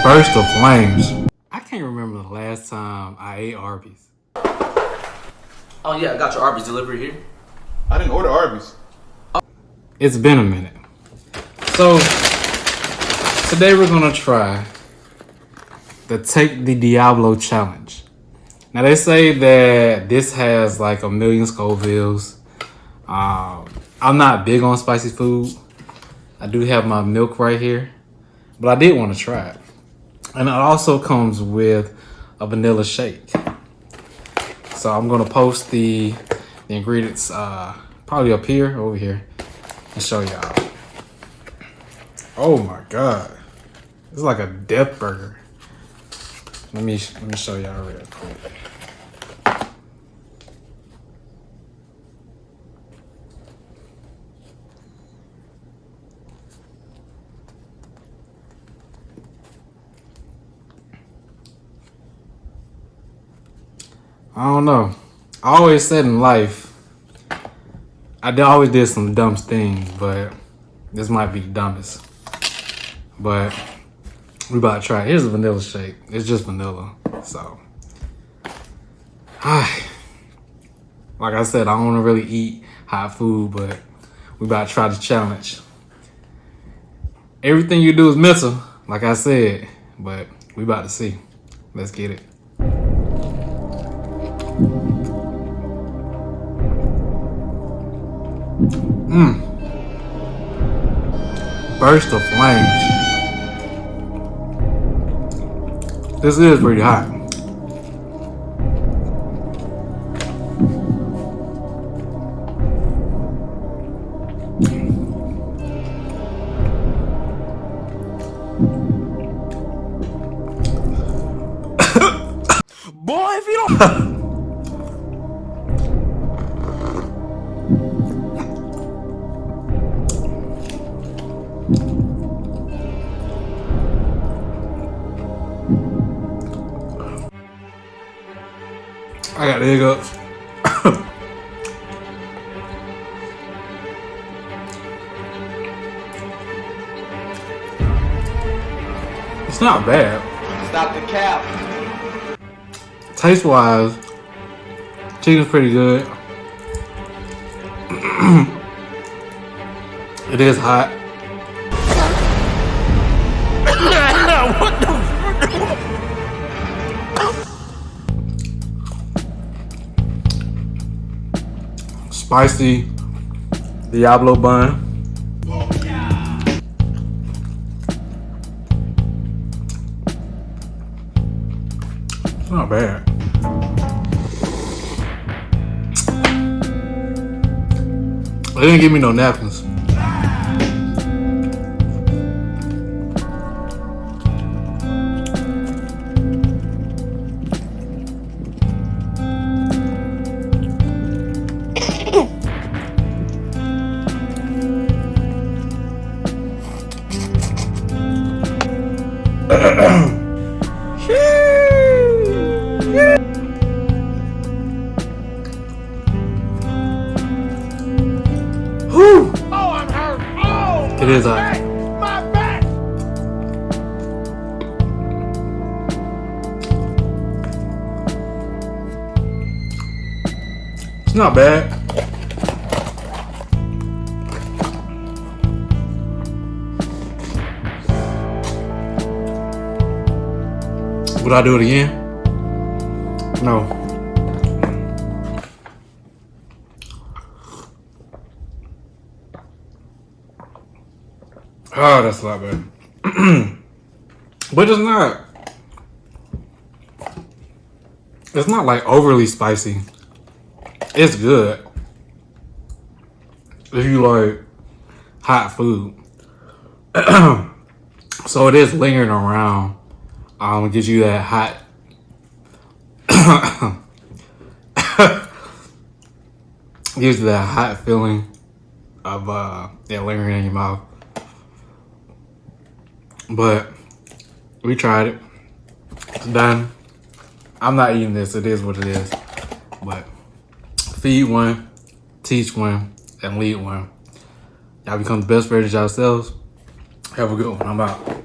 Burst of flames. I can't remember the last time I ate Arby's. Oh yeah, I got your Arby's delivery here. I didn't order Arby's. It's been a minute. So today we're gonna try the Take the Diablo challenge. Now they say that this has like 1,000,000 Scovilles. I'm not big on spicy food. I do have my milk right here, but I did want to try it. And it also comes with a vanilla shake. So I'm gonna post the ingredients probably up here, over here, and show y'all. Oh my God, it's like a death burger. Let me show y'all real quick. I don't know. I always said in life, I always did some dumb things, but this might be the dumbest. But we about to try it. Here's a vanilla shake. It's just vanilla. So, like I said, I don't want to really eat hot food, but we about to try the challenge. Everything you do is mental, like I said, but we about to see. Let's get it. Burst of flames. This is pretty hot. Boy, if you don't. I got the hiccups. It's not bad. Stop the cap. Taste wise, chicken's pretty good. It is hot. What the? Spicy Diablo bun. It's not bad. They didn't give me no napkins. Whew. Oh, I'm hurt. Oh, It is hot. my back. It's not bad. Would I do it again? No. Oh, that's a lot better. But it's not. It's not like overly spicy. It's good. If you like hot food. So it is lingering around. Gives you that hot. Gives you that hot feeling of lingering in your mouth. But we tried it. It's done. I'm not eating this. It is what it is. But feed one, teach one, and lead one. Y'all become the best versions of yourselves. Have a good one. I'm out.